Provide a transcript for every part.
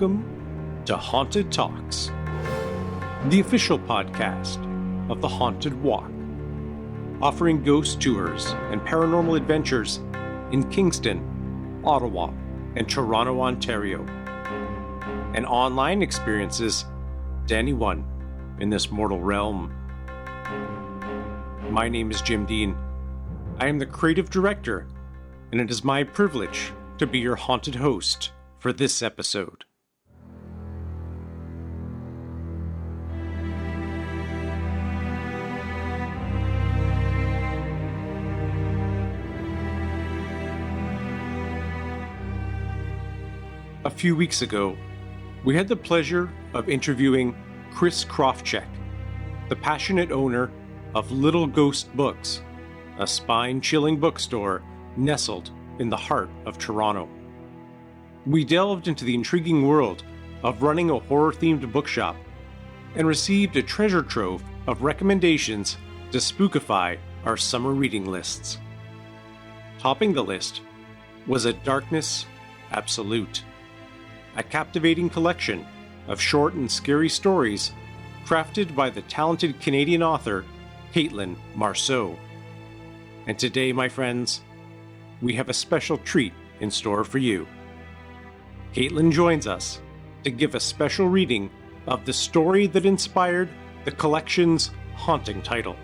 Welcome to Haunted Talks, the official podcast of the Haunted Walk, offering ghost tours and paranormal adventures in Kingston, Ottawa, and Toronto, Ontario, and online experiences to anyone in this mortal realm. My name is Jim Dean. I am the creative director, and it is my privilege to be your haunted host for this episode. A few weeks ago, we had the pleasure of interviewing Chris Krawczyk, the passionate owner of Little Ghost Books, a spine-chilling bookstore nestled in the heart of Toronto. We delved into the intriguing world of running a horror-themed bookshop and received a treasure trove of recommendations to spookify our summer reading lists. Topping the list was A Darkness Absolute, a captivating collection of short and scary stories crafted by the talented Canadian author Marceau. And today, my friends, we have a special treat in store for you. Caitlin joins us to give a special reading of the story that inspired the collection's haunting title.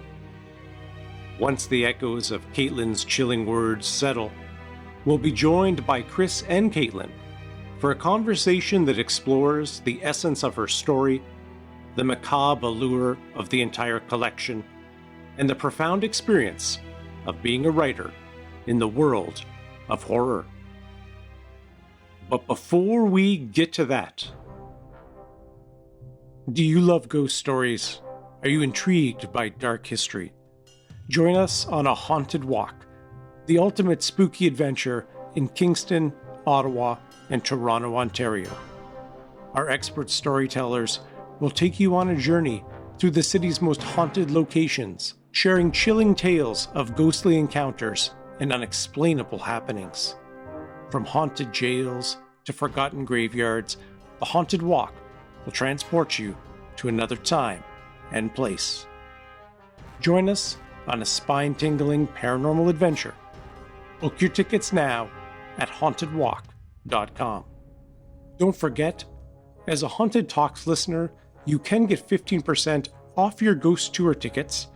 Once the echoes of Caitlin's chilling words settle, we'll be joined by Chris and Caitlin for a conversation that explores the essence of her story, the macabre allure of the entire collection, and the profound experience of being a writer in the world of horror. But before we get to that, do you love ghost stories? Are you intrigued by dark history? Join us on a haunted walk, the ultimate spooky adventure in Kingston, Ottawa, and Toronto, Ontario. Our expert storytellers will take you on a journey through the city's most haunted locations, sharing chilling tales of ghostly encounters and unexplainable happenings. From haunted jails to forgotten graveyards, the Haunted Walk will transport you to another time and place. Join us on a spine-tingling paranormal adventure. Book your tickets now at hauntedwalk.com. Don't forget, as a Haunted Talks listener, you can get 15% off your ghost tour tickets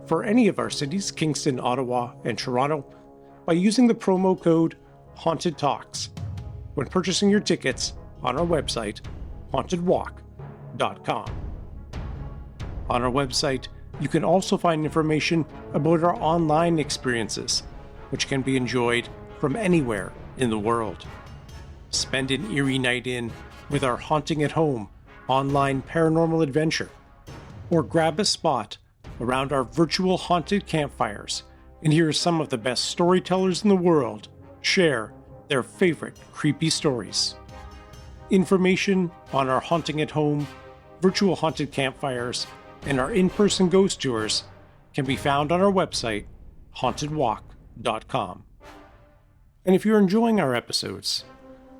for any of our cities, Kingston, Ottawa, and Toronto, by using the promo code Haunted Talks when purchasing your tickets on our website, hauntedwalk.com. On our website, you can also find information about our online experiences, which can be enjoyed from anywhere in the world. Spend an eerie night in with our Haunting at Home online paranormal adventure, or grab a spot around our virtual haunted campfires and hear some of the best storytellers in the world share their favorite creepy stories. Information on our Haunting at Home, virtual haunted campfires, and our in-person ghost tours can be found on our website, hauntedwalk.com. And if you're enjoying our episodes,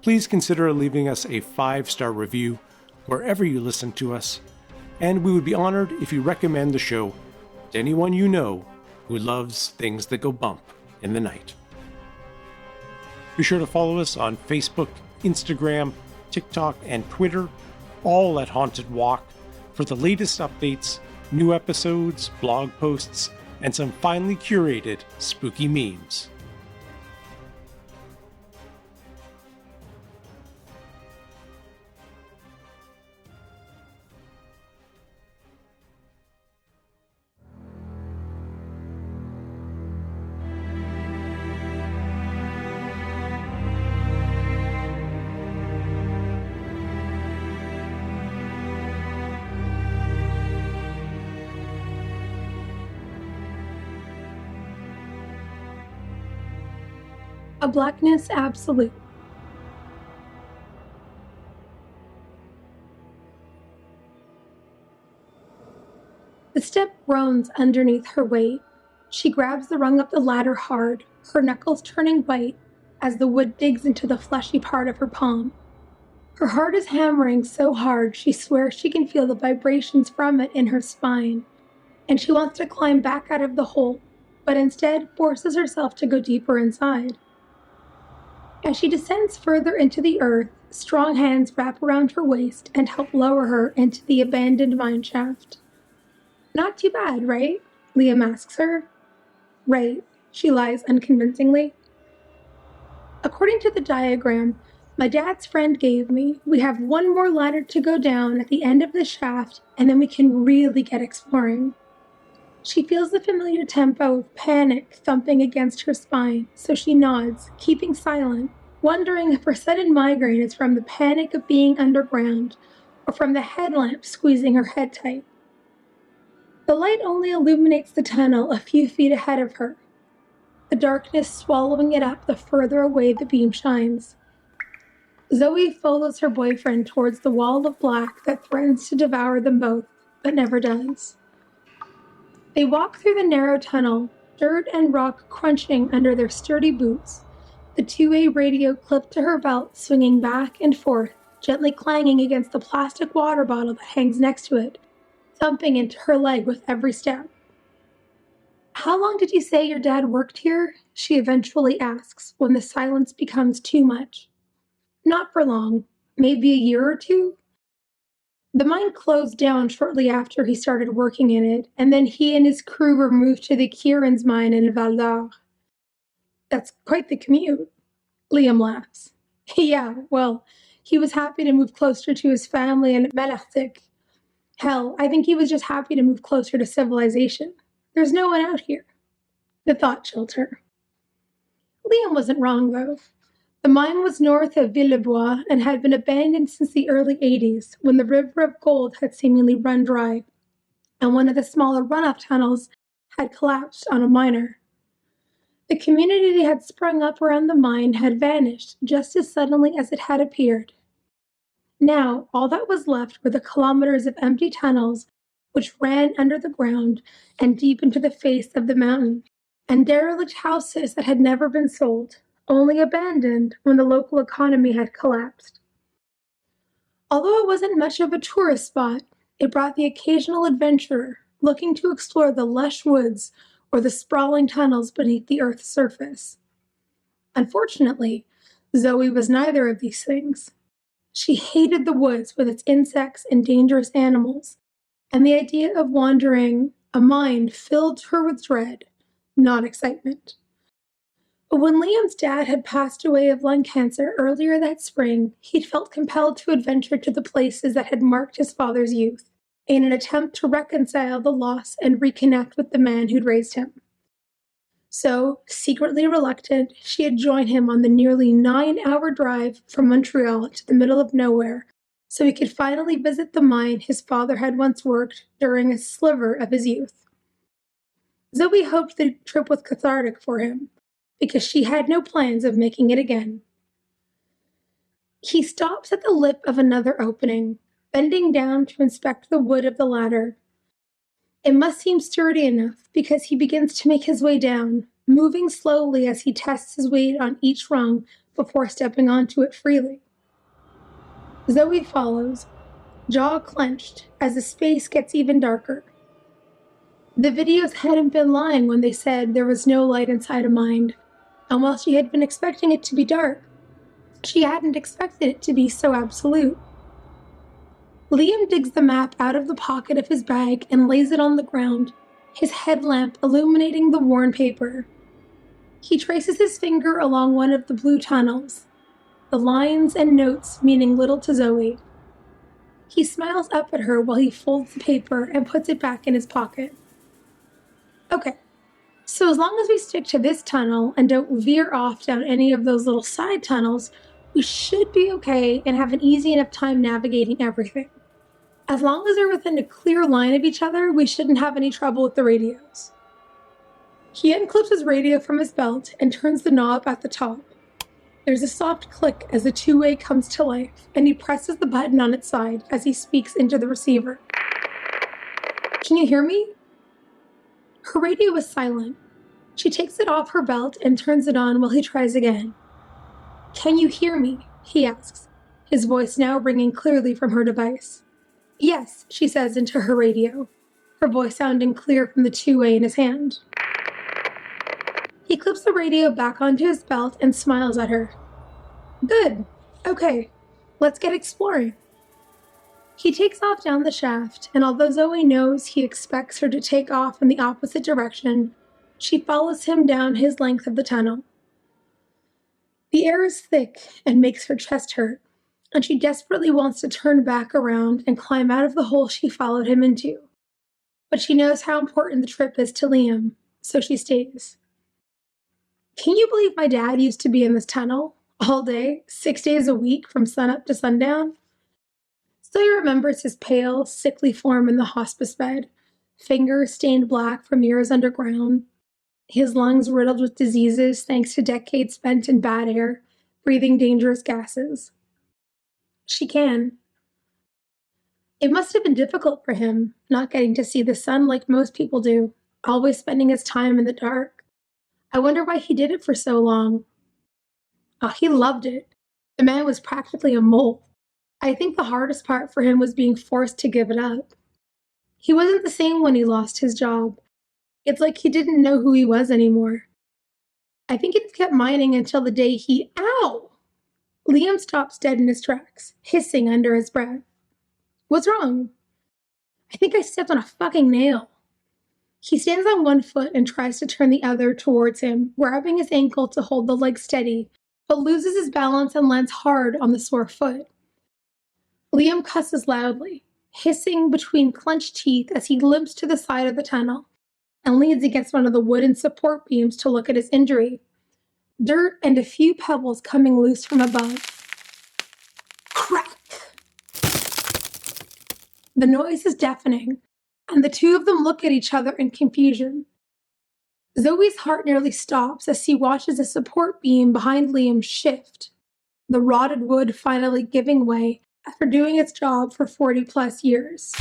please consider leaving us a 5-star review wherever you listen to us, and we would be honored if you recommend the show to anyone you know who loves things that go bump in the night. Be sure to follow us on Facebook, Instagram, TikTok, and Twitter, all at Haunted Walk, for the latest updates, new episodes, blog posts, and some finely curated spooky memes. A blackness absolute. The step groans underneath her weight. She grabs the rung of the ladder hard, her knuckles turning white as the wood digs into the fleshy part of her palm. Her heart is hammering so hard she swears she can feel the vibrations from it in her spine, and she wants to climb back out of the hole, but instead forces herself to go deeper inside. As she descends further into the earth, strong hands wrap around her waist and help lower her into the abandoned mine shaft. Not too bad, right? Liam asks her. Right, she lies unconvincingly. According to the diagram my dad's friend gave me, we have one more ladder to go down at the end of the shaft, and then we can really get exploring. She feels the familiar tempo of panic thumping against her spine, so she nods, keeping silent, wondering if her sudden migraine is from the panic of being underground or from the headlamp squeezing her head tight. The light only illuminates the tunnel a few feet ahead of her, the darkness swallowing it up the further away the beam shines. Zoe follows her boyfriend towards the wall of black that threatens to devour them both, but never does. They walk through the narrow tunnel, dirt and rock crunching under their sturdy boots, the two-way radio clipped to her belt swinging back and forth, gently clanging against the plastic water bottle that hangs next to it, thumping into her leg with every step. How long did you say your dad worked here? She eventually asks when the silence becomes too much. Not for long, maybe a year or two. The mine closed down shortly after he started working in it, and then he and his crew were moved to the Kieran's mine in Val d'Or. That's quite the commute. Liam laughs. Yeah, well, he was happy to move closer to his family in Malartic. Hell, I think he was just happy to move closer to civilization. There's no one out here. The thought chilled her. Liam wasn't wrong, though. The mine was north of Villebois and had been abandoned since the early 80s, when the river of gold had seemingly run dry, and one of the smaller runoff tunnels had collapsed on a miner. The community that had sprung up around the mine had vanished just as suddenly as it had appeared. Now, all that was left were the kilometers of empty tunnels which ran under the ground and deep into the face of the mountain, and derelict houses that had never been sold, only abandoned when the local economy had collapsed. Although it wasn't much of a tourist spot, it brought the occasional adventurer looking to explore the lush woods or the sprawling tunnels beneath the Earth's surface. Unfortunately, Zoe was neither of these things. She hated the woods with its insects and dangerous animals, and the idea of wandering a mine filled her with dread, not excitement. But when Liam's dad had passed away of lung cancer earlier that spring, he'd felt compelled to adventure to the places that had marked his father's youth, in an attempt to reconcile the loss and reconnect with the man who'd raised him. So, secretly reluctant, she had joined him on the nearly 9-hour drive from Montreal to the middle of nowhere, so he could finally visit the mine his father had once worked during a sliver of his youth. Zoe hoped the trip was cathartic for him, because she had no plans of making it again. He stops at the lip of another opening, bending down to inspect the wood of the ladder. It must seem sturdy enough because he begins to make his way down, moving slowly as he tests his weight on each rung before stepping onto it freely. Zoe follows, jaw clenched, as the space gets even darker. The videos hadn't been lying when they said there was no light inside a mine, and while she had been expecting it to be dark, she hadn't expected it to be so absolute. Liam digs the map out of the pocket of his bag and lays it on the ground, his headlamp illuminating the worn paper. He traces his finger along one of the blue tunnels, the lines and notes meaning little to Zoe. He smiles up at her while he folds the paper and puts it back in his pocket. Okay. So as long as we stick to this tunnel and don't veer off down any of those little side tunnels, we should be okay and have an easy enough time navigating everything. As long as they're within a clear line of each other, we shouldn't have any trouble with the radios. He unclips his radio from his belt and turns the knob at the top. There's a soft click as the two-way comes to life, and he presses the button on its side as he speaks into the receiver. Can you hear me? Her radio is silent. She takes it off her belt and turns it on while he tries again. Can you hear me? He asks, his voice now ringing clearly from her device. "Yes," she says into her radio, her voice sounding clear from the two-way in his hand. He clips the radio back onto his belt and smiles at her. "Good. Okay, let's get exploring." He takes off down the shaft, and although Zoe knows he expects her to take off in the opposite direction, she follows him down his length of the tunnel. The air is thick and makes her chest hurt, and she desperately wants to turn back around and climb out of the hole she followed him into. But she knows how important the trip is to Liam, so she stays. "Can you believe my dad used to be in this tunnel all day, 6 days a week from sunup to sundown?" Zoe remembers his pale, sickly form in the hospice bed, fingers stained black from years underground, his lungs riddled with diseases thanks to decades spent in bad air, breathing dangerous gases. She can. It must have been difficult for him, not getting to see the sun like most people do, always spending his time in the dark. I wonder why he did it for so long. Oh, he loved it. The man was practically a mole. I think the hardest part for him was being forced to give it up. He wasn't the same when he lost his job. It's like he didn't know who he was anymore. I think he just kept mining until the day Ow! Liam stops dead in his tracks, hissing under his breath. "What's wrong?" "I think I stepped on a fucking nail." He stands on one foot and tries to turn the other towards him, grabbing his ankle to hold the leg steady, but loses his balance and lands hard on the sore foot. Liam cusses loudly, hissing between clenched teeth as he limps to the side of the tunnel and leans against one of the wooden support beams to look at his injury. Dirt and a few pebbles coming loose from above. Crack! The noise is deafening, and the two of them look at each other in confusion. Zoe's heart nearly stops as she watches a support beam behind Liam shift, the rotted wood finally giving way after doing its job for 40-plus years.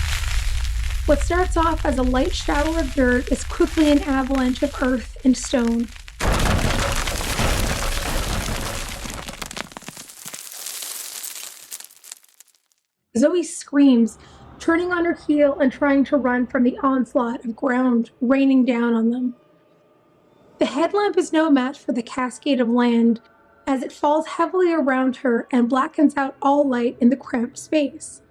What starts off as a light shower of dirt is quickly an avalanche of earth and stone. Zoe screams, turning on her heel and trying to run from the onslaught of ground raining down on them. The headlamp is no match for the cascade of land as it falls heavily around her and blackens out all light in the cramped space.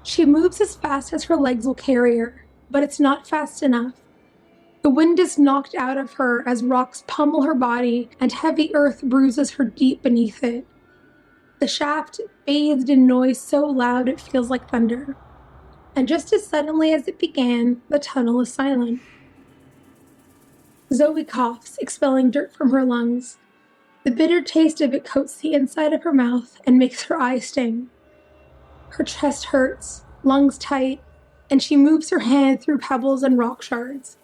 She moves as fast as her legs will carry her, but it's not fast enough. The wind is knocked out of her as rocks pummel her body and heavy earth bruises her deep beneath it. The shaft bathed in noise so loud it feels like thunder. And just as suddenly as it began, the tunnel is silent. Zoe coughs, expelling dirt from her lungs. The bitter taste of it coats the inside of her mouth and makes her eyes sting. Her chest hurts, lungs tight, and she moves her hand through pebbles and rock shards.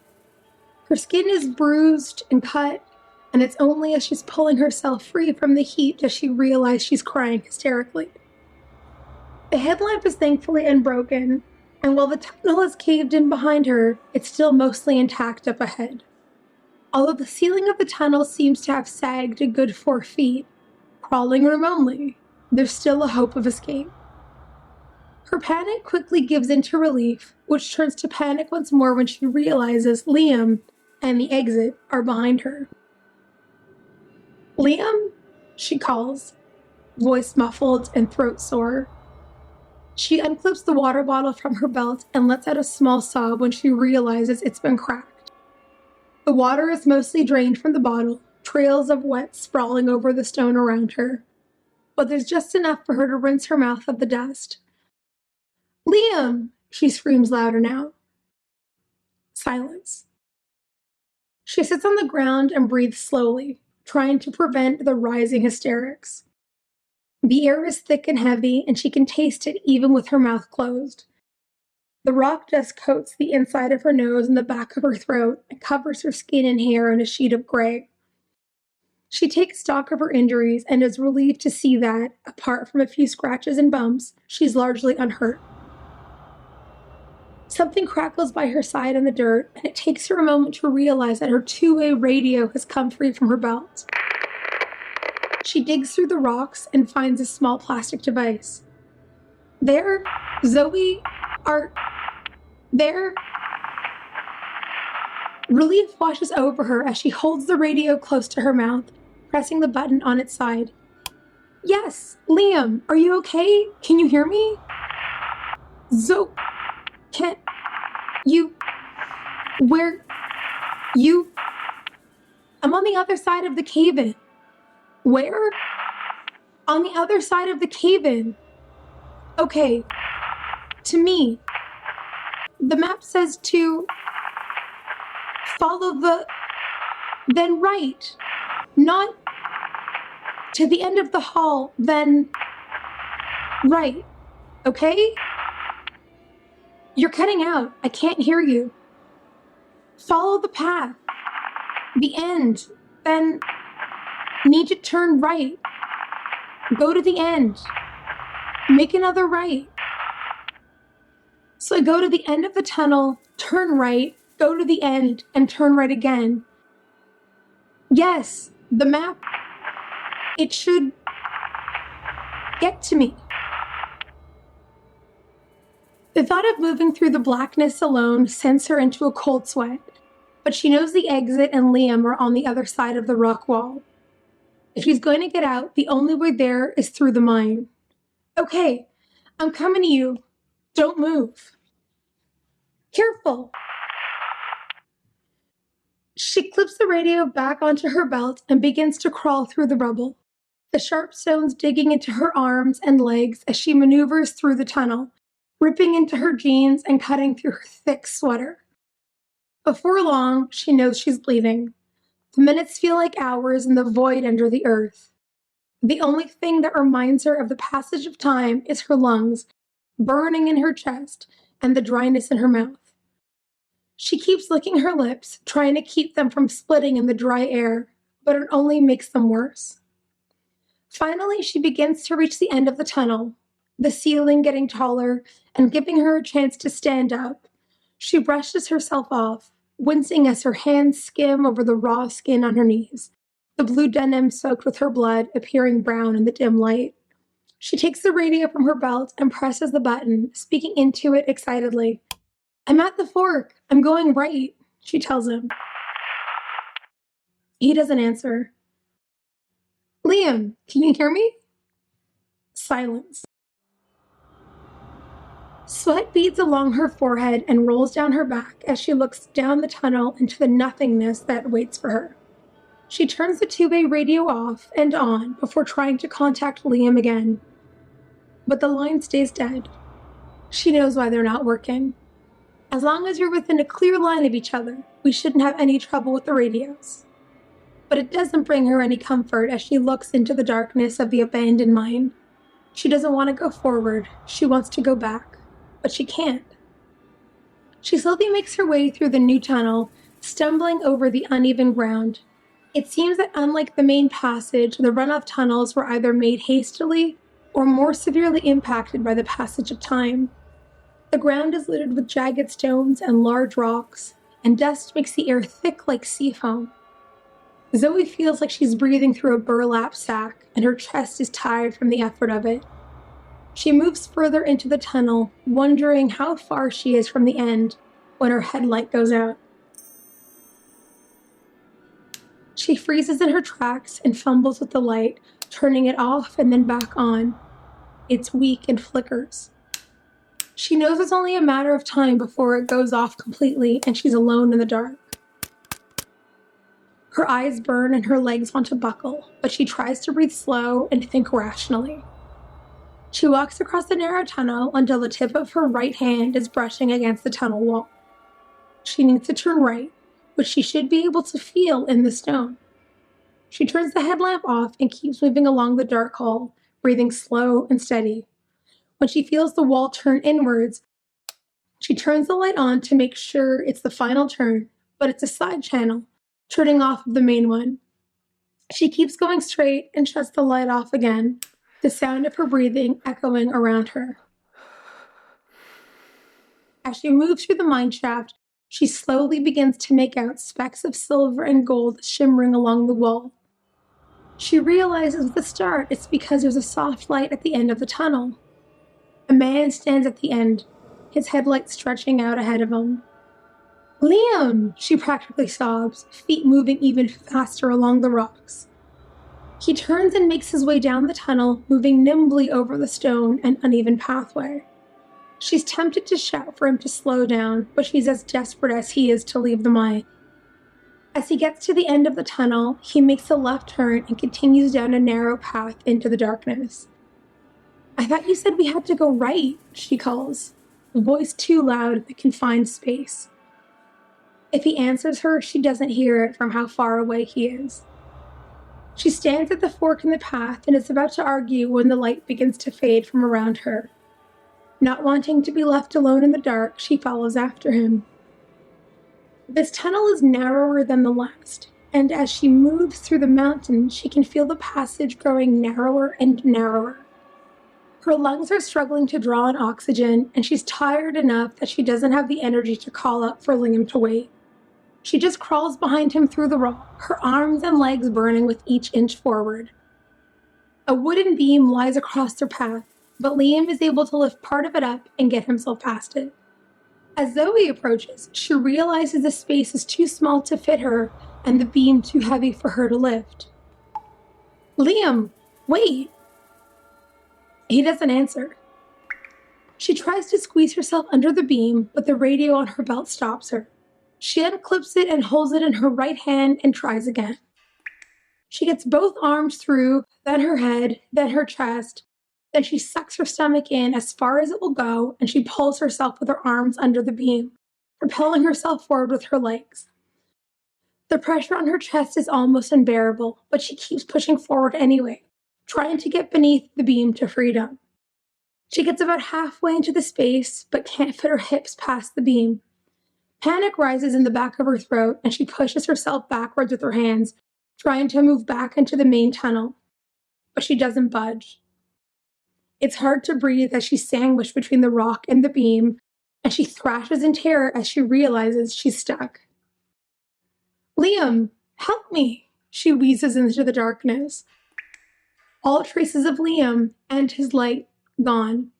Her skin is bruised and cut, and it's only as she's pulling herself free from the heat does she realize she's crying hysterically. The headlamp is thankfully unbroken, and while the tunnel is caved in behind her, it's still mostly intact up ahead. Although the ceiling of the tunnel seems to have sagged a good 4 feet, crawling room only, there's still a hope of escape. Her panic quickly gives into relief, which turns to panic once more when she realizes Liam and the exit are behind her. "Liam?" she calls, voice muffled and throat sore. She unclips the water bottle from her belt and lets out a small sob when she realizes it's been cracked. The water is mostly drained from the bottle, trails of wet sprawling over the stone around her, but there's just enough for her to rinse her mouth of the dust. "Liam!" she screams louder now. Silence. She sits on the ground and breathes slowly, trying to prevent the rising hysterics. The air is thick and heavy, and she can taste it even with her mouth closed. The rock dust coats the inside of her nose and the back of her throat and covers her skin and hair in a sheet of gray. She takes stock of her injuries and is relieved to see that, apart from a few scratches and bumps, she's largely unhurt. Something crackles by her side in the dirt, and it takes her a moment to realize that her two-way radio has come free from her belt. She digs through the rocks and finds a small plastic device. There, Zoe, there. Relief washes over her as she holds the radio close to her mouth, pressing the button on its side. Yes, Liam, are you okay? Can you hear me? Can't you? Where? You? I'm on the other side of the cave-in. Where? On the other side of the cave-in. Okay. To me. The map says to follow then right. Not to the end of the hall, then right. Okay? You're cutting out. I can't hear you. Follow the path. The end. Then need to turn right. Go to the end. Make another right. So I go to the end of the tunnel, turn right, go to the end, and turn right again. Yes, the map. It should get to me. The thought of moving through the blackness alone sends her into a cold sweat, but she knows the exit and Liam are on the other side of the rock wall. If she's going to get out, the only way there is through the mine. Okay, I'm coming to you. Don't move. Careful. She clips the radio back onto her belt and begins to crawl through the rubble, the sharp stones digging into her arms and legs as she maneuvers through the tunnel, ripping into her jeans and cutting through her thick sweater. Before long, she knows she's bleeding. The minutes feel like hours in the void under the earth. The only thing that reminds her of the passage of time is her lungs, burning in her chest, and the dryness in her mouth. She keeps licking her lips, trying to keep them from splitting in the dry air, but it only makes them worse. Finally, she begins to reach the end of the tunnel, the ceiling getting taller and giving her a chance to stand up. She brushes herself off, wincing as her hands skim over the raw skin on her knees, the blue denim soaked with her blood appearing brown in the dim light. She takes the radio from her belt and presses the button, speaking into it excitedly. I'm at the fork. I'm going right, she tells him. He doesn't answer. Liam, can you hear me? Silence. Sweat beads along her forehead and rolls down her back as she looks down the tunnel into the nothingness that waits for her. She turns the two-way radio off and on before trying to contact Liam again. But the line stays dead. She knows why they're not working. As long as you're within a clear line of each other, we shouldn't have any trouble with the radios. But it doesn't bring her any comfort as she looks into the darkness of the abandoned mine. She doesn't want to go forward. She wants to go back, but she can't. She slowly makes her way through the new tunnel, stumbling over the uneven ground. It seems that unlike the main passage, the runoff tunnels were either made hastily or more severely impacted by the passage of time. The ground is littered with jagged stones and large rocks, and dust makes the air thick like sea foam. Zoe feels like she's breathing through a burlap sack, and her chest is tired from the effort of it. She moves further into the tunnel, wondering how far she is from the end when her headlight goes out. She freezes in her tracks and fumbles with the light, turning it off and then back on. It's weak and flickers. She knows it's only a matter of time before it goes off completely and she's alone in the dark. Her eyes burn and her legs want to buckle, but she tries to breathe slow and think rationally. She walks across the narrow tunnel until the tip of her right hand is brushing against the tunnel wall. She needs to turn right, which she should be able to feel in the stone. She turns the headlamp off and keeps moving along the dark hall, breathing slow and steady. When she feels the wall turn inwards, she turns the light on to make sure it's the final turn, but it's a side channel, turning off of the main one. She keeps going straight and shuts the light off again, the sound of her breathing echoing around her. As she moves through the mine shaft, she slowly begins to make out specks of silver and gold shimmering along the wall. She realizes at the start it's because there's a soft light at the end of the tunnel. A man stands at the end, his headlights stretching out ahead of him. Liam! She practically sobs, feet moving even faster along the rocks. He turns and makes his way down the tunnel, moving nimbly over the stone and uneven pathway. She's tempted to shout for him to slow down, but she's as desperate as he is to leave the mine. As he gets to the end of the tunnel, he makes a left turn and continues down a narrow path into the darkness. I thought you said we had to go right, she calls, a voice too loud in the confined space. If he answers her, she doesn't hear it from how far away he is. She stands at the fork in the path and is about to argue when the light begins to fade from around her. Not wanting to be left alone in the dark, she follows after him. This tunnel is narrower than the last, and as she moves through the mountain, she can feel the passage growing narrower and narrower. Her lungs are struggling to draw in oxygen, and she's tired enough that she doesn't have the energy to call up for Liam to wait. She just crawls behind him through the rock, her arms and legs burning with each inch forward. A wooden beam lies across their path, but Liam is able to lift part of it up and get himself past it. As Zoe approaches, she realizes the space is too small to fit her and the beam too heavy for her to lift. Liam, wait! He doesn't answer. She tries to squeeze herself under the beam, but the radio on her belt stops her. She unclips it and holds it in her right hand and tries again. She gets both arms through, then her head, then her chest. Then she sucks her stomach in as far as it will go, and she pulls herself with her arms under the beam, propelling herself forward with her legs. The pressure on her chest is almost unbearable, but she keeps pushing forward anyway, trying to get beneath the beam to freedom. She gets about halfway into the space, but can't fit her hips past the beam. Panic rises in the back of her throat, and she pushes herself backwards with her hands, trying to move back into the main tunnel. But she doesn't budge. It's hard to breathe as she's sandwiched between the rock and the beam, and she thrashes in terror as she realizes she's stuck. Liam, help me, she wheezes into the darkness. All traces of Liam and his light gone.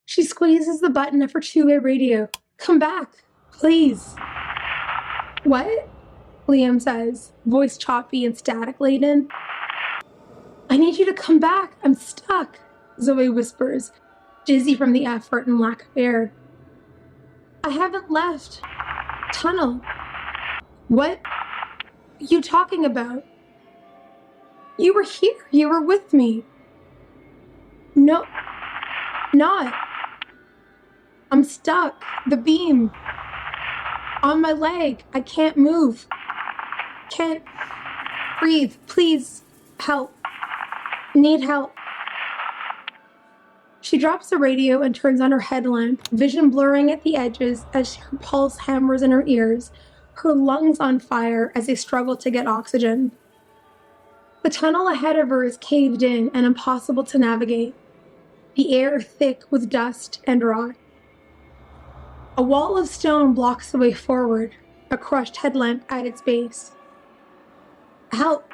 She squeezes the button of her two-way radio. Come back, please. What? Liam says, voice choppy and static-laden. I need you to come back. I'm stuck, Zoe whispers, dizzy from the effort and lack of air. I haven't left. Tunnel. What are you talking about? You were here. You were with me. No, not. I'm stuck. The beam. On my leg. I can't move. Can't breathe. Please, help. Need help. She drops the radio and turns on her headlamp, vision blurring at the edges as her pulse hammers in her ears, her lungs on fire as they struggle to get oxygen. The tunnel ahead of her is caved in and impossible to navigate, the air thick with dust and rot. A wall of stone blocks the way forward, a crushed headlamp at its base. Help!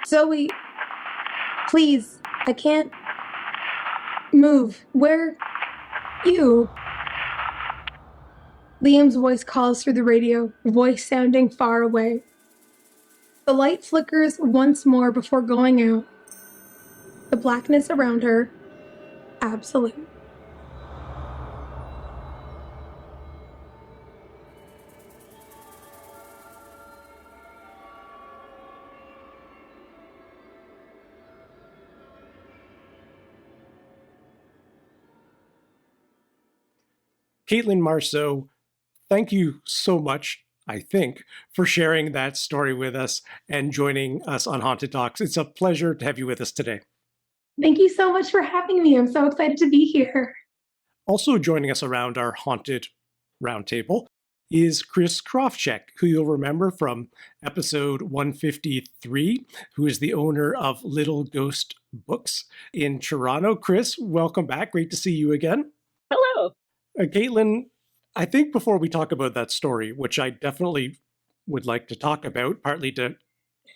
Zoe, please, I can't move. Where? You? Liam's voice calls through the radio, voice sounding far away. The light flickers once more before going out. The blackness around her, absolute. Caitlin Marceau, thank you so much, I think, for sharing that story with us and joining us on Haunted Talks. It's a pleasure to have you with us today. Thank you so much for having me. I'm so excited to be here. Also joining us around our Haunted Roundtable is Chris Krawczyk, who you'll remember from episode 153, who is the owner of Little Ghost Books in Toronto. Chris, welcome back. Great to see you again. Hello. Caitlin, I think before we talk about that story, which I definitely would like to talk about, partly to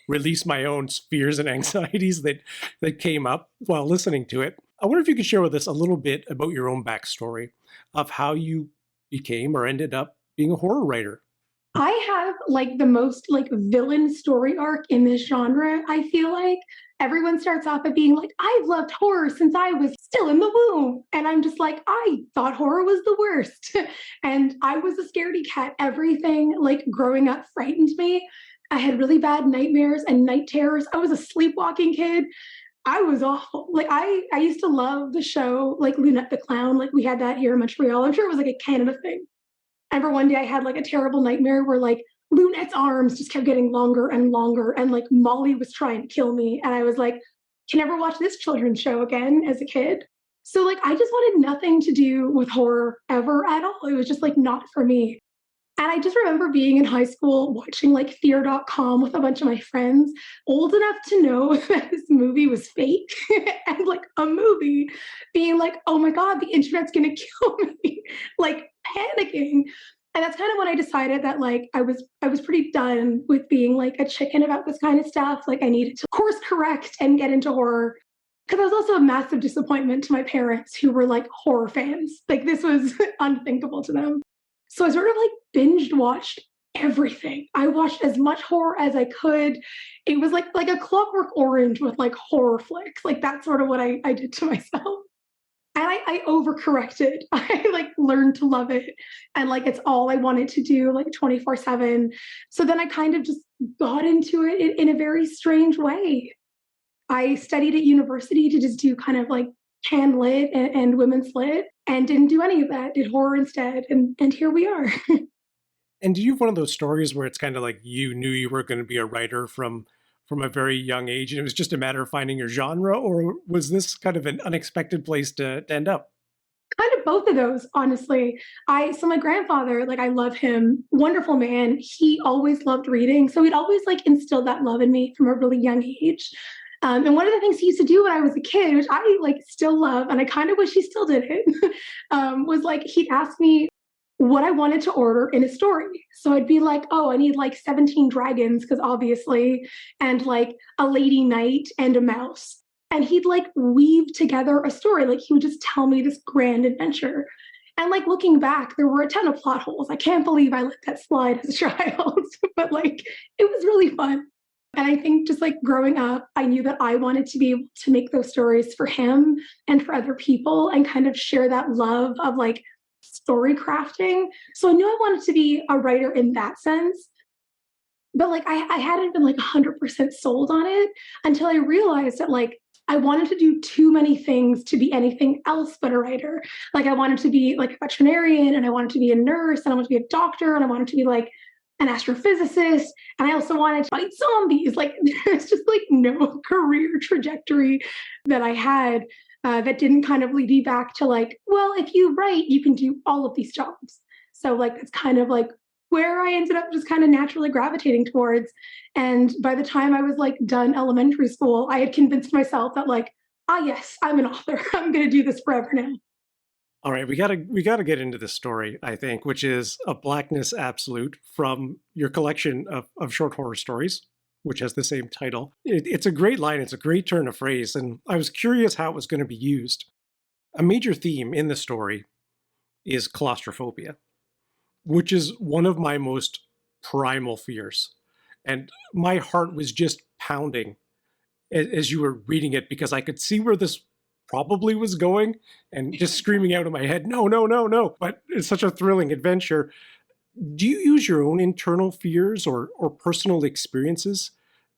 release my own fears and anxieties that came up while listening to it. I wonder if you could share with us a little bit about your own backstory of how you became or ended up being a horror writer. I have like the most like villain story arc in this genre. I feel like everyone starts off at being like, I've loved horror since I was still in the womb. And I'm just like, I thought horror was the worst. And I was a scaredy cat. Everything like growing up frightened me. I had really bad nightmares and night terrors. I was a sleepwalking kid. I was awful. Like I used to love the show like Lunette the Clown. Like we had that here in Montreal. I'm sure it was like a Canada thing. I remember one day I had like a terrible nightmare where like Lunette's arms just kept getting longer and longer, and like Molly was trying to kill me. And I was like, can never watch this children's show again as a kid. So like I just wanted nothing to do with horror ever at all. It was just like not for me. And I just remember being in high school watching like fear.com with a bunch of my friends, old enough to know that this movie was fake and like a movie, being like, oh my God, the internet's gonna kill me, like panicking. And that's kind of when I decided that like I was pretty done with being like a chicken about this kind of stuff. Like I needed to course correct and get into horror. Because I was also a massive disappointment to my parents who were like horror fans. Like this was unthinkable to them. So I sort of like binged watched everything. I watched as much horror as I could. It was like a Clockwork Orange with like horror flicks. Like that's sort of what I did to myself. And I overcorrected. I like learned to love it. And like it's all I wanted to do, like 24/7. So then I kind of just got into it in a very strange way. I studied at university to just do kind of like can lit and women's lit and didn't do any of that, did horror instead. And here we are. And do you have one of those stories where it's kind of like you knew you were going to be a writer from a very young age and it was just a matter of finding your genre, or was this kind of an unexpected place to end up? Kind of both of those, honestly. So my grandfather, like I love him, wonderful man. He always loved reading. So he'd always like instilled that love in me from a really young age. And one of the things he used to do when I was a kid, which I like still love, and I kind of wish he still did it, was like he'd ask me what I wanted to order in a story. So I'd be like, oh, I need like 17 dragons, because obviously, and like a lady knight and a mouse. And he'd like weave together a story. Like he would just tell me this grand adventure. And like looking back, there were a ton of plot holes. I can't believe I let that slide as a child, but like it was really fun. And I think just like growing up, I knew that I wanted to be able to make those stories for him and for other people and kind of share that love of like story crafting. So I knew I wanted to be a writer in that sense. But like I hadn't been like 100% sold on it until I realized that like I wanted to do too many things to be anything else but a writer. Like I wanted to be like a veterinarian, and I wanted to be a nurse, and I wanted to be a doctor, and I wanted to be like an astrophysicist, and I also wanted to fight zombies. Like there's just like no career trajectory that I had that didn't kind of lead me back to like, well, if you write, you can do all of these jobs. So like it's kind of like where I ended up just kind of naturally gravitating towards. And by the time I was like done elementary school, I had convinced myself that like, ah, yes, I'm an author. I'm going to do this forever now. All right, we gotta get into this story, I think, which is A Blackness Absolute from your collection of short horror stories, which has the same title. It's a great line, it's a great turn of phrase, and I was curious how it was going to be used. A major theme in the story is claustrophobia, which is one of my most primal fears. And my heart was just pounding as you were reading it because I could see where this probably was going and just screaming out in my head, no, no, no, no. But it's such a thrilling adventure. Do you use your own internal fears or personal experiences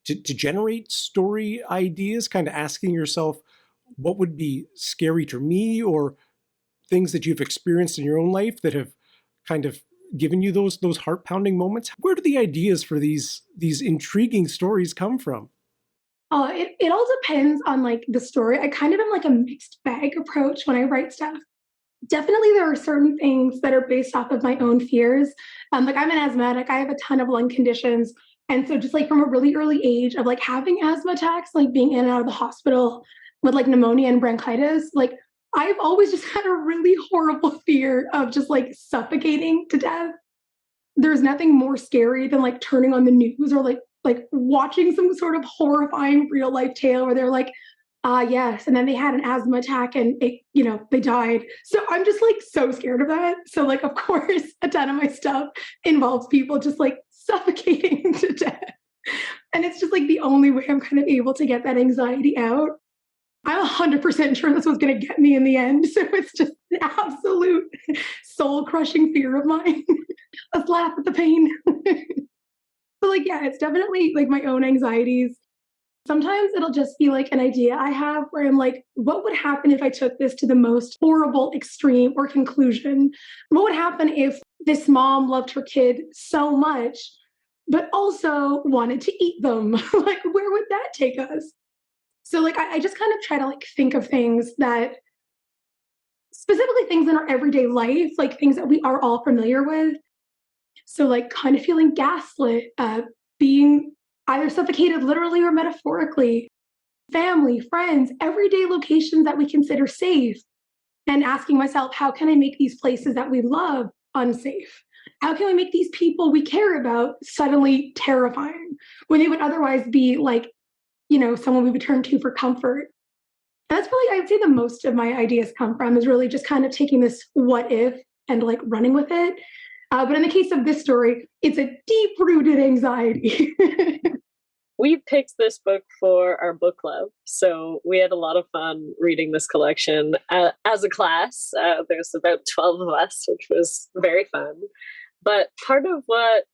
to generate story ideas, kind of asking yourself, what would be scary to me, or things that you've experienced in your own life that have kind of given you those heart pounding moments? Where do the ideas for these intriguing stories come from? It all depends on like the story. I kind of am like a mixed bag approach when I write stuff. Definitely, there are certain things that are based off of my own fears. Like I'm an asthmatic. I have a ton of lung conditions, and so just like from a really early age of like having asthma attacks, like being in and out of the hospital with like pneumonia and bronchitis, like I've always just had a really horrible fear of just like suffocating to death. There's nothing more scary than like turning on the news or like like watching some sort of horrifying real life tale where they're like, ah, yes. And then they had an asthma attack and they died. So I'm just like so scared of that. So like, of course, a ton of my stuff involves people just like suffocating to death. And it's just like the only way I'm kind of able to get that anxiety out. I'm 100% sure this was going to get me in the end. So it's just an absolute soul crushing fear of mine. Let's laugh at the pain. But like, yeah, it's definitely like my own anxieties. Sometimes it'll just be like an idea I have where I'm like, what would happen if I took this to the most horrible extreme or conclusion? What would happen if this mom loved her kid so much, but also wanted to eat them? Like, where would that take us? So like, I just kind of try to like think of things that specifically things in our everyday life, like things that we are all familiar with. So like kind of feeling gaslit, being either suffocated literally or metaphorically, family, friends, everyday locations that we consider safe, and asking myself, how can I make these places that we love unsafe? How can we make these people we care about suddenly terrifying when they would otherwise be like, someone we would turn to for comfort? And that's really, I'd say the most of my ideas come from is really just kind of taking this what if and like running with it. But in the case of this story, it's a deep rooted anxiety. We picked this book for our book club, so we had a lot of fun reading this collection as a class. There's about 12 of us, which was very fun. But part of what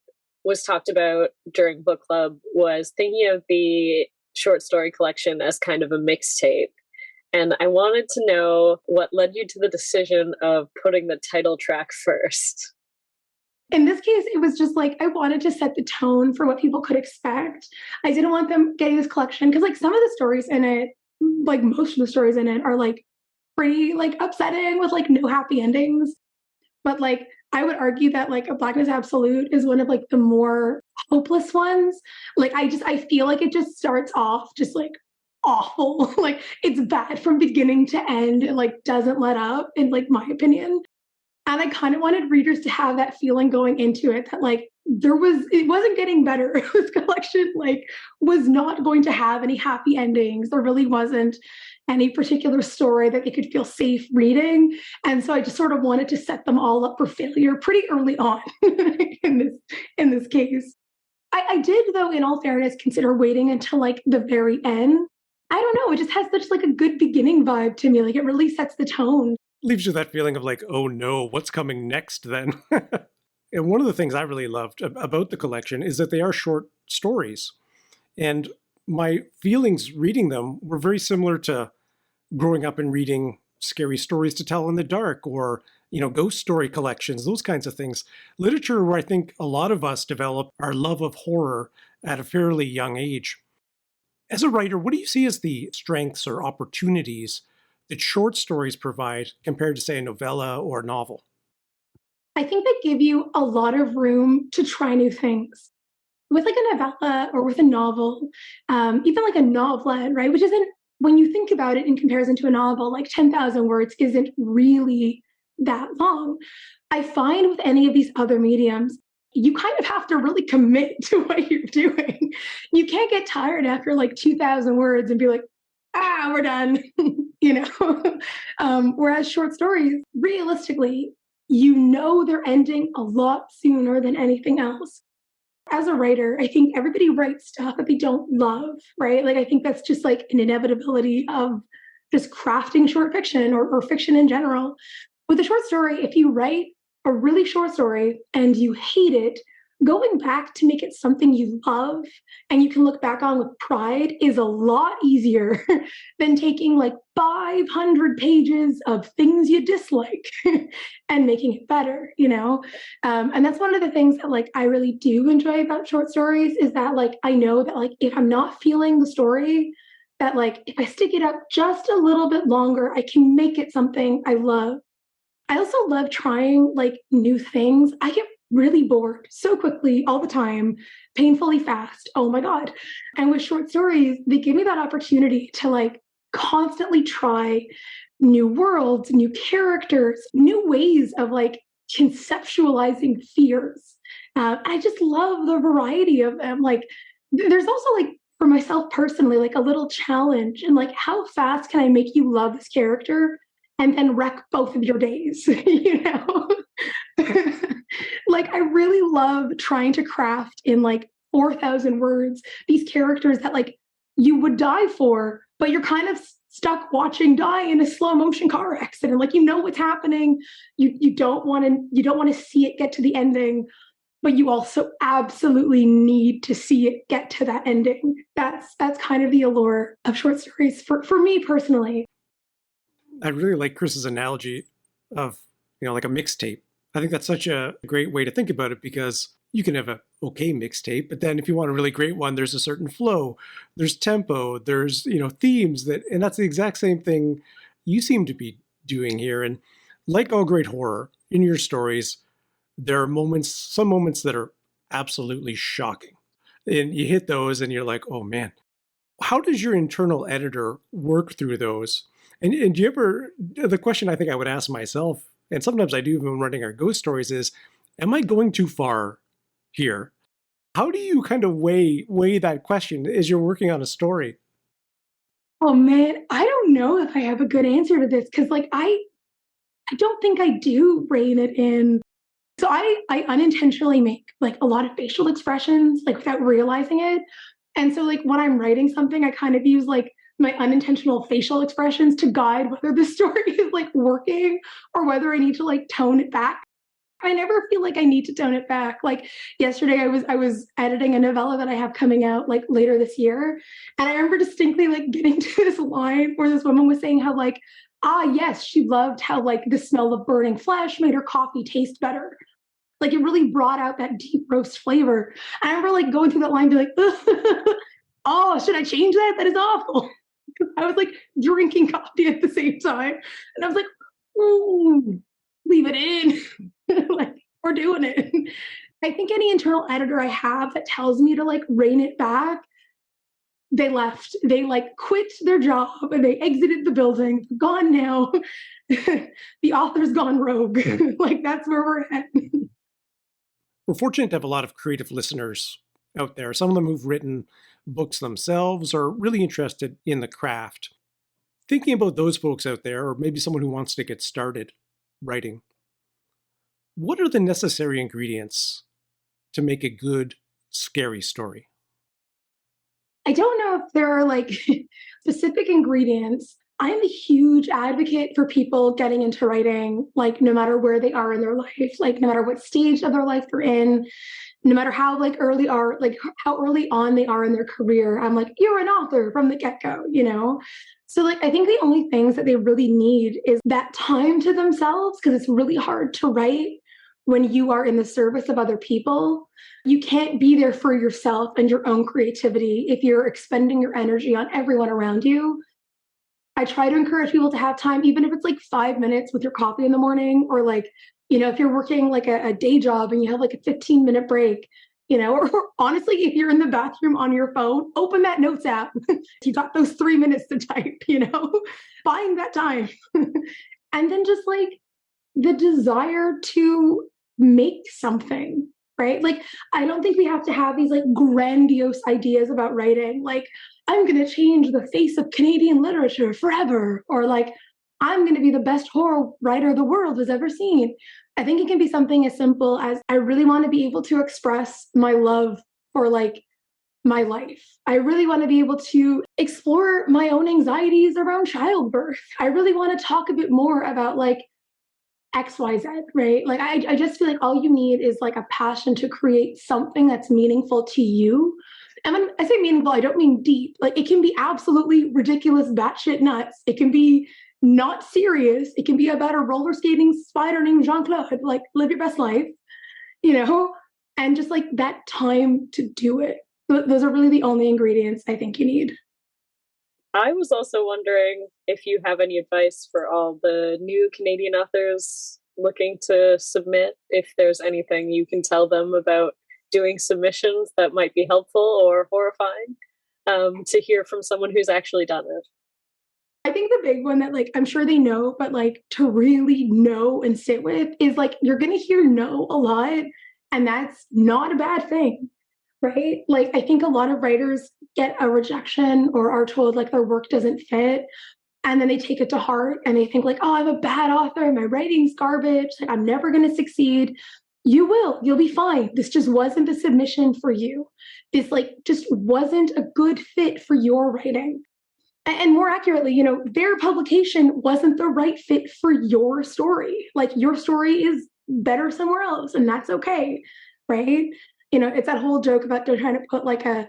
was talked about during book club was thinking of the short story collection as kind of a mixtape. And I wanted to know what led you to the decision of putting the title track first. In this case, it was just like I wanted to set the tone for what people could expect. I didn't want them getting this collection because like some of the stories in it, like most of the stories in it are like pretty like upsetting with like no happy endings. But like I would argue that like A Blackness Absolute is one of like the more hopeless ones. Like I feel like it just starts off just like awful. Like it's bad from beginning to end. It like doesn't let up in like my opinion. And I kind of wanted readers to have that feeling going into it that like it wasn't getting better. This collection like was not going to have any happy endings. There really wasn't any particular story that they could feel safe reading. And so I just sort of wanted to set them all up for failure pretty early on in this case. I did, though, in all fairness, consider waiting until like the very end. I don't know. It just has such like a good beginning vibe to me. Like it really sets the tone. Leaves you that feeling of like, oh no, what's coming next then? And one of the things I really loved about the collection is that they are short stories. And my feelings reading them were very similar to growing up and reading scary stories to tell in the dark or, ghost story collections, those kinds of things. Literature where I think a lot of us develop our love of horror at a fairly young age. As a writer, what do you see as the strengths or opportunities that short stories provide compared to, say, a novella or a novel? I think they give you a lot of room to try new things. With like a novella or with a novel, even like a novelette, right? Which isn't, when you think about it in comparison to a novel, like 10,000 words isn't really that long. I find with any of these other mediums, you kind of have to really commit to what you're doing. You can't get tired after like 2,000 words and be like, we're done, whereas short stories, realistically, they're ending a lot sooner than anything else. As a writer, I think everybody writes stuff that they don't love, right? Like, I think that's just like an inevitability of just crafting short fiction or fiction in general. With a short story, if you write a really short story and you hate it, going back to make it something you love and you can look back on with pride is a lot easier than taking like 500 pages of things you dislike and making it better, and that's one of the things that like I really do enjoy about short stories is that like I know that like if I'm not feeling the story, that like if I stick it up just a little bit longer, I can make it something I love. I also love trying like new things. I get really bored so quickly all the time, painfully fast. Oh my God. And with short stories, they give me that opportunity to like constantly try new worlds, new characters, new ways of like conceptualizing fears. I just love the variety of them. Like There's also like for myself personally, like a little challenge and like how fast can I make you love this character and then wreck both of your days, you know? Like I really love trying to craft in like 4,000 words these characters that like you would die for, but you're kind of stuck watching die in a slow motion car accident. Like you know what's happening. You don't want to see it get to the ending, but you also absolutely need to see it get to that ending. That's kind of the allure of short stories for me personally. I really like Chris's analogy of, like a mixtape. I think that's such a great way to think about it because you can have a okay mixtape, but then if you want a really great one, there's a certain flow, there's tempo, there's, themes and that's the exact same thing you seem to be doing here. And like all great horror, in your stories, there are some moments that are absolutely shocking. And you hit those and you're like, oh man, how does your internal editor work through those? And do you ever, the question I think I would ask myself, and sometimes I do when running our ghost stories is, am I going too far here? How do you kind of weigh that question as you're working on a story? Oh man, I don't know if I have a good answer to this because like I don't think I do rein it in. So I unintentionally make like a lot of facial expressions like without realizing it. And so like when I'm writing something, I kind of use like my unintentional facial expressions to guide whether the story is like working or whether I need to like tone it back. I never feel like I need to tone it back. Like yesterday I was editing a novella that I have coming out like later this year. And I remember distinctly like getting to this line where this woman was saying how like, ah yes, she loved how like the smell of burning flesh made her coffee taste better. Like it really brought out that deep roast flavor. I remember like going through that line and be like, oh, should I change that? That is awful. I was like drinking coffee at the same time. And I was like, ooh, leave it in. Like, we're doing it. I think any internal editor I have that tells me to like rein it back, they left. They like quit their job and they exited the building. Gone now. The author's gone rogue. Like that's where we're at. We're fortunate to have a lot of creative listeners out there, some of them who've written books themselves or really interested in the craft. Thinking about those folks out there, or maybe someone who wants to get started writing, what are the necessary ingredients to make a good, scary story? I don't know if there are like specific ingredients. I'm a huge advocate for people getting into writing, like no matter where they are in their life, like no matter what stage of their life they're in, no matter how like how early on they are in their career. I'm like, you're an author from the get-go, you know? So like I think the only things that they really need is that time to themselves, because it's really hard to write when you are in the service of other people. You can't be there for yourself and your own creativity if you're expending your energy on everyone around you. I try to encourage people to have time, even if it's like 5 minutes with your coffee in the morning, or like, if you're working like a day job and you have like a 15-minute break, or honestly, if you're in the bathroom on your phone, open that notes app. You got those 3 minutes to type, find that time. And then just like the desire to make something, right? Like, I don't think we have to have these like grandiose ideas about writing. Like, I'm going to change the face of Canadian literature forever, or like, I'm going to be the best horror writer the world has ever seen. I think it can be something as simple as I really want to be able to express my love for like my life. I really want to be able to explore my own anxieties around childbirth. I really want to talk a bit more about like XYZ, right? Like, I just feel like all you need is like a passion to create something that's meaningful to you. And when I say meaningful, I don't mean deep. Like, it can be absolutely ridiculous, batshit nuts. It can be not serious. It can be about a roller skating spider named Jean-Claude. Like, live your best life, and just like that time to do it. Those are really the only ingredients I think you need. I was also wondering if you have any advice for all the new Canadian authors looking to submit, if there's anything you can tell them about doing submissions that might be helpful or horrifying, to hear from someone who's actually done it. I think the big one that like I'm sure they know, but like to really know and sit with is like you're gonna hear no a lot, and that's not a bad thing. right? Like, I think a lot of writers get a rejection or are told like their work doesn't fit. And then they take it to heart and they think like, oh, I'm a bad author. My writing's garbage. Like, I'm never going to succeed. You will. You'll be fine. This just wasn't the submission for you. This like just wasn't a good fit for your writing. And more accurately, their publication wasn't the right fit for your story. Like, your story is better somewhere else, and that's okay, right? It's that whole joke about they're trying to put like a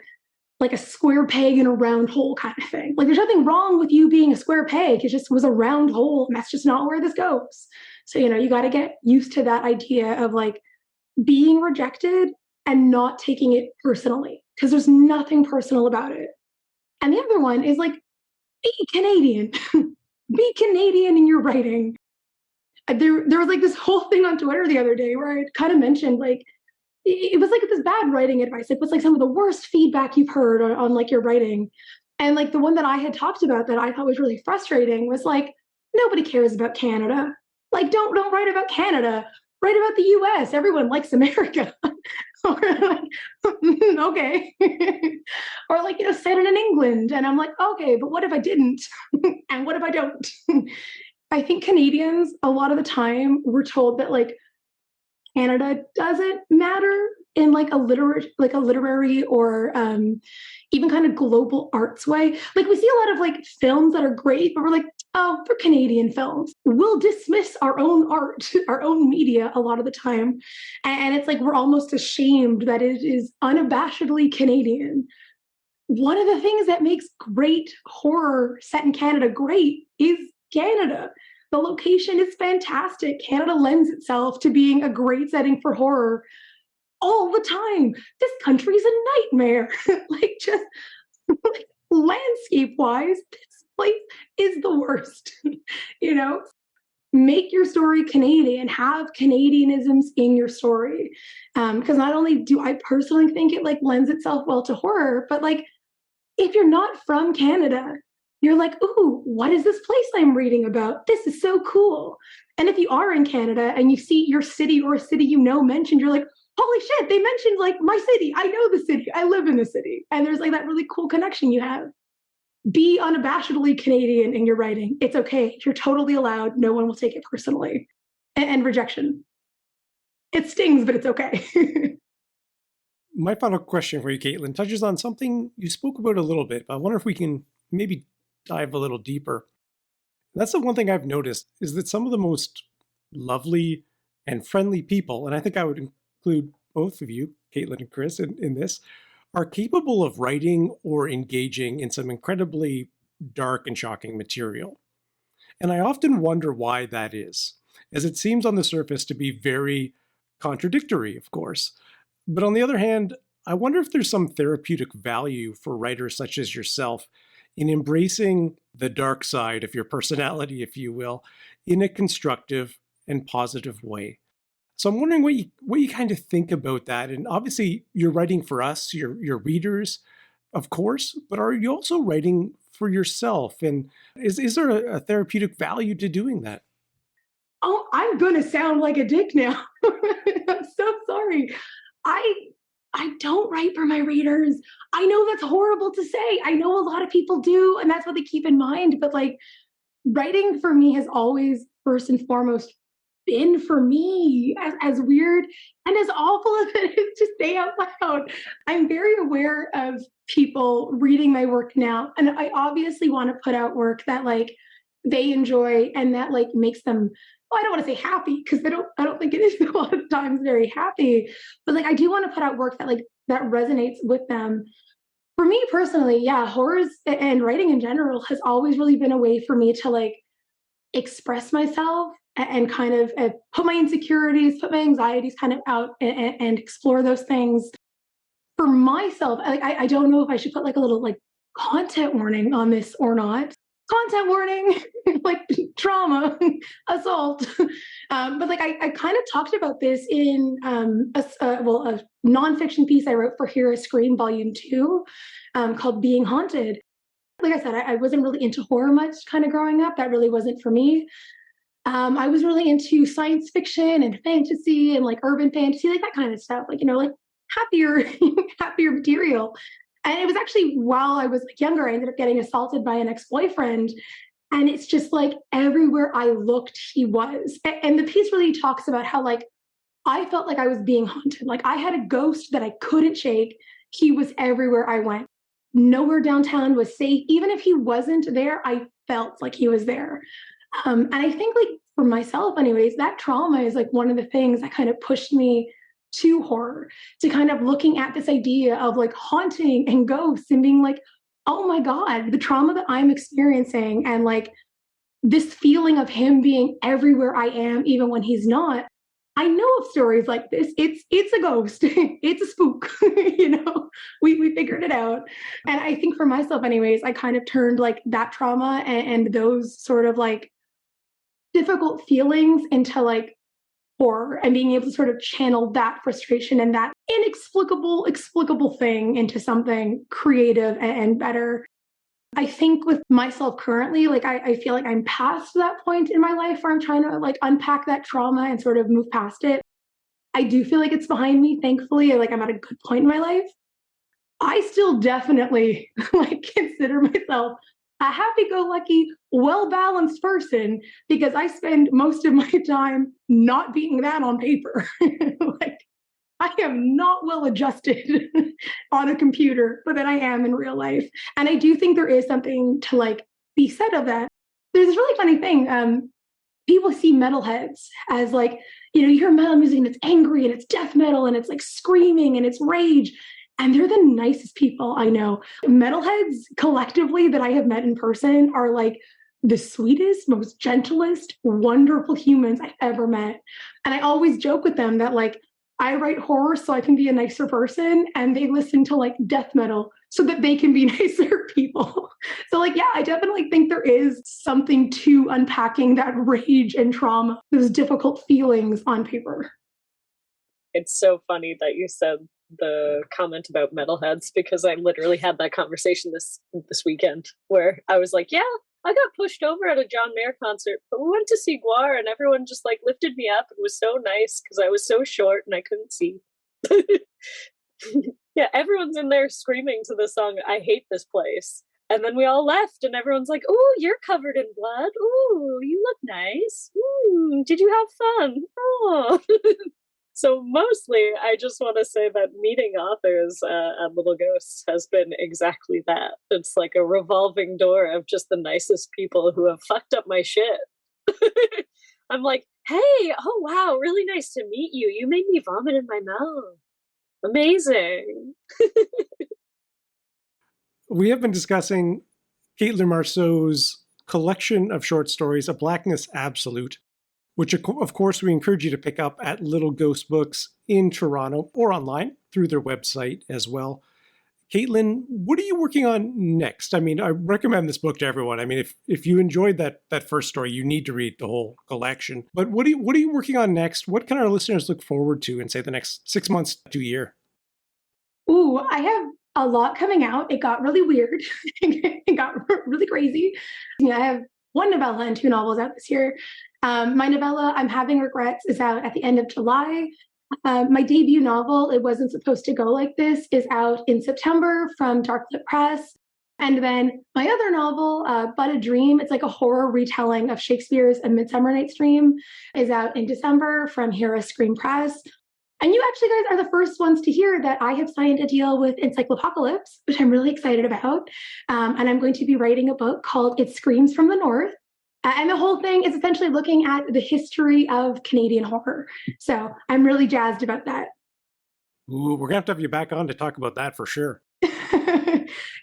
square peg in a round hole kind of thing. Like, there's nothing wrong with you being a square peg. It just was a round hole, and that's just not where this goes. So, you got to get used to that idea of like being rejected and not taking it personally, because there's nothing personal about it. And the other one is like, be Canadian. Be Canadian in your writing. There was like this whole thing on Twitter the other day where I kind of mentioned like, it was like this bad writing advice. It was like some of the worst feedback you've heard on like your writing. And like the one that I had talked about that I thought was really frustrating was like, nobody cares about Canada. Like, don't write about Canada. Write about the US. Everyone likes America. Or like, okay. Or like, set it in England. And I'm like, okay, but what if I didn't? And what if I don't? I think Canadians, a lot of the time, were told that like Canada doesn't matter in like a literary or even kind of global arts way. Like, we see a lot of like films that are great, but we're like, oh, they're Canadian films. We'll dismiss our own art, our own media a lot of the time. And it's like we're almost ashamed that it is unabashedly Canadian. One of the things that makes great horror set in Canada great is Canada. The location is fantastic. Canada lends itself to being a great setting for horror all the time. This country's a nightmare. Like, just like, landscape-wise, this place is the worst. Make your story Canadian. Have Canadianisms in your story. Because not only do I personally think it like lends itself well to horror, but like if you're not from Canada, you're like, ooh, what is this place I'm reading about? This is so cool. And if you are in Canada and you see your city or a city mentioned, you're like, holy shit, they mentioned like my city. I know the city. I live in the city. And there's like that really cool connection you have. Be unabashedly Canadian in your writing. It's okay. You're totally allowed. No one will take it personally. And rejection. It stings, but it's okay. My final question for you, Caitlin, touches on something you spoke about a little bit, but I wonder if we can maybe dive a little deeper. That's the one thing I've noticed is that some of the most lovely and friendly people, and I think I would include both of you, Caitlin and Chris, in this, are capable of writing or engaging in some incredibly dark and shocking material. And I often wonder why that is, as it seems on the surface to be very contradictory, of course. But on the other hand, I wonder if there's some therapeutic value for writers such as yourself in embracing the dark side of your personality, if you will, in a constructive and positive way. So I'm wondering what you kind of think about that. And obviously, you're writing for us, your readers, of course, but are you also writing for yourself? And is there a therapeutic value to doing that? Oh, I'm going to sound like a dick now. I'm so sorry. I don't write for my readers. I know that's horrible to say. I know a lot of people do, and that's what they keep in mind. But like, writing for me has always, first and foremost, been for me. As weird and as awful as it is to say out loud, I'm very aware of people reading my work now, and I obviously want to put out work that like they enjoy and that like makes them, well, I don't want to say happy because I don't think it is a lot of times very happy, but like I do want to put out work that like that resonates with them. For me personally, yeah, horrors and writing in general has always really been a way for me to like express myself and kind of put my insecurities, put my anxieties kind of out and explore those things. For myself, I don't know if I should put like a little like content warning on this or not. Content warning, like trauma, assault. But like I kind of talked about this in a nonfiction piece I wrote for Hear a Scream Volume 2 called Being Haunted. Like I said, I wasn't really into horror much kind of growing up. That really wasn't for me. I was really into science fiction and fantasy and like urban fantasy, like that kind of stuff. Like, like happier, happier material. And it was actually while I was like younger, I ended up getting assaulted by an ex-boyfriend. And it's just like everywhere I looked, he was. And the piece really talks about how like I felt like I was being haunted. Like I had a ghost that I couldn't shake. He was everywhere I went. Nowhere downtown was safe. Even if he wasn't there, I felt like he was there. And I think like for myself, anyways, that trauma is like one of the things that kind of pushed me to horror, to kind of looking at this idea of like haunting and ghosts and being like, oh my God, the trauma that I'm experiencing and like this feeling of him being everywhere I am, even when he's not. I know of stories like this. It's a ghost. It's a spook. We figured it out. And I think for myself, anyways, I kind of turned like that trauma and those sort of like difficult feelings into like horror and being able to sort of channel that frustration and that explicable thing into something creative and better. I think with myself currently, like I feel like I'm past that point in my life where I'm trying to like unpack that trauma and sort of move past it. I do feel like it's behind me, thankfully. Like I'm at a good point in my life. I still definitely like consider myself a happy-go-lucky, well-balanced person because I spend most of my time not being that on paper. Like I am not well adjusted on a computer, but then I am in real life. And I do think there is something to like be said of that. There's this really funny thing. People see metalheads as like, you hear metal music and it's angry and it's death metal and it's like screaming and it's rage. And they're the nicest people I know. Metalheads collectively that I have met in person are like the sweetest, most gentlest, wonderful humans I've ever met. And I always joke with them that like, I write horror so I can be a nicer person, and they listen to like death metal so that they can be nicer people. So like, yeah, I definitely think there is something to unpacking that rage and trauma, those difficult feelings on paper. It's so funny that you said the comment about metalheads because I literally had that conversation this weekend where I was like, yeah, I got pushed over at a John Mayer concert, but we went to see Guar and everyone just like lifted me up. It was so nice because I was so short and I couldn't see. Yeah, everyone's in there screaming to the song, I hate this place. And then we all left and everyone's like, oh, you're covered in blood. Oh, you look nice. Did you have fun? Oh. So mostly, I just want to say that meeting authors at Little Ghosts has been exactly that. It's like a revolving door of just the nicest people who have fucked up my shit. I'm like, hey, oh wow, really nice to meet you. You made me vomit in my mouth. Amazing. We have been discussing Caitlin Marceau's collection of short stories, A Blackness Absolute, which of course we encourage you to pick up at Little Ghost Books in Toronto or online through their website as well. Caitlin, what are you working on next? I mean, I recommend this book to everyone. I mean, if you enjoyed that first story, you need to read the whole collection. But what are you working on next? What can our listeners look forward to in, say, the next 6 months to a year? Ooh, I have a lot coming out. It got really weird. It got really crazy. I have one novella and 2 novels out this year. My novella, I'm Having Regrets, is out at the end of July. My debut novel, It Wasn't Supposed to Go Like This, is out in September from Darklit Press. And then my other novel, But a Dream, it's like a horror retelling of Shakespeare's A Midsummer Night's Dream, is out in December from Hera Screen Press. And you actually guys are the first ones to hear that I have signed a deal with Encyclopocalypse, which I'm really excited about. And I'm going to be writing a book called It Screams from the North. And the whole thing is essentially looking at the history of Canadian horror. So I'm really jazzed about that. Ooh, we're going to have you back on to talk about that for sure.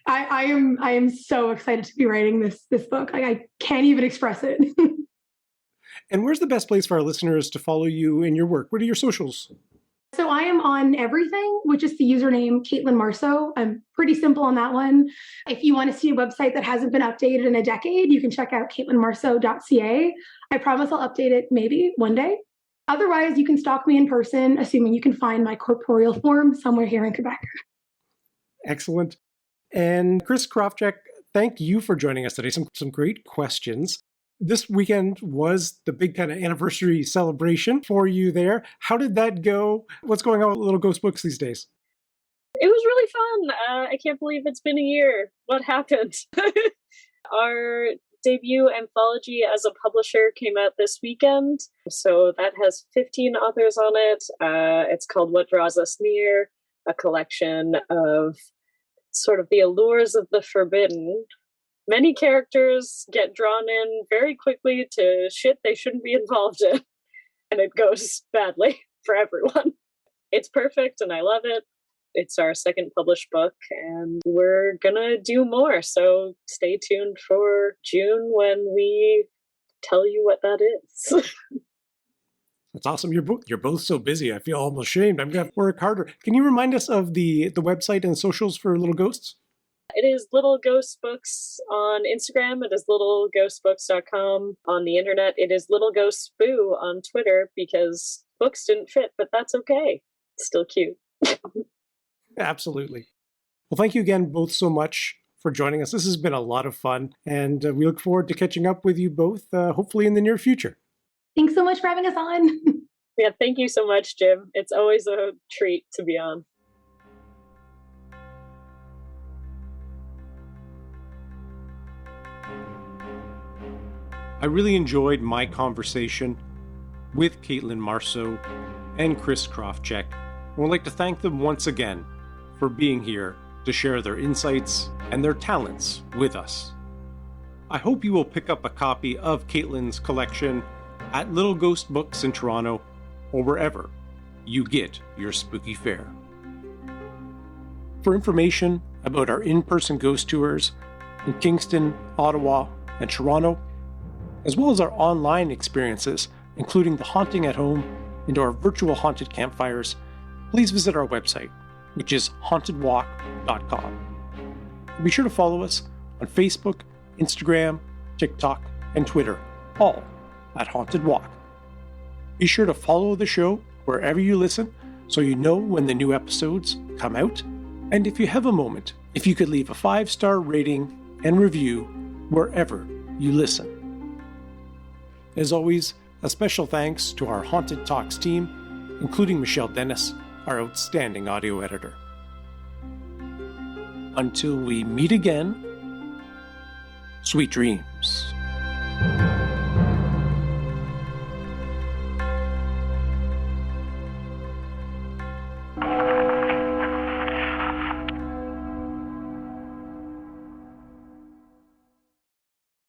I am so excited to be writing this book. I can't even express it. And where's the best place for our listeners to follow you and your work? What are your socials? So I am on everything, which is the username Caitlin Marceau. I'm pretty simple on that one. If you want to see a website that hasn't been updated in a decade, you can check out caitlinmarceau.ca. I promise I'll update it maybe one day. Otherwise, you can stalk me in person, assuming you can find my corporeal form somewhere here in Quebec. Excellent. And Chris Krawczyk, thank you for joining us today. Some great questions. This weekend was the big kind of anniversary celebration for you there. How did that go? What's going on with Little Ghost Books these days? It was really fun. I can't believe it's been a year. What happened? Our debut anthology as a publisher came out this weekend. So that has 15 authors on it. It's called What Draws Us Near, a collection of sort of the allures of the forbidden. Many characters get drawn in very quickly to shit they shouldn't be involved in, and it goes badly for everyone. It's perfect, and I love it. It's our second published book, and we're gonna do more. So stay tuned for June when we tell you what that is. That's awesome. You're both so busy. I feel almost ashamed. I'm going to work harder. Can you remind us of the website and socials for Little Ghosts? It is Little Ghost Books on Instagram. It is littleghostbooks.com on the internet. It is Little Ghost Boo on Twitter because books didn't fit, but that's okay. It's still cute. Absolutely. Well, thank you again both so much for joining us. This has been a lot of fun, and we look forward to catching up with you both, hopefully in the near future. Thanks so much for having us on. Yeah, thank you so much, Jim. It's always a treat to be on. I really enjoyed my conversation with Caitlin Marceau and Chris Krawczyk. I would like to thank them once again for being here to share their insights and their talents with us. I hope you will pick up a copy of Caitlin's collection at Little Ghost Books in Toronto or wherever you get your spooky fare. For information about our in-person ghost tours in Kingston, Ottawa, and Toronto, as well as our online experiences, including the Haunting at Home and our virtual haunted campfires, please visit our website, which is hauntedwalk.com. Be sure to follow us on Facebook, Instagram, TikTok, and Twitter, all at Haunted Walk. Be sure to follow the show wherever you listen so you know when the new episodes come out. And if you have a moment, if you could leave a 5-star rating and review wherever you listen. As always, a special thanks to our Haunted Talks team, including Michelle Dennis, our outstanding audio editor. Until we meet again, sweet dreams.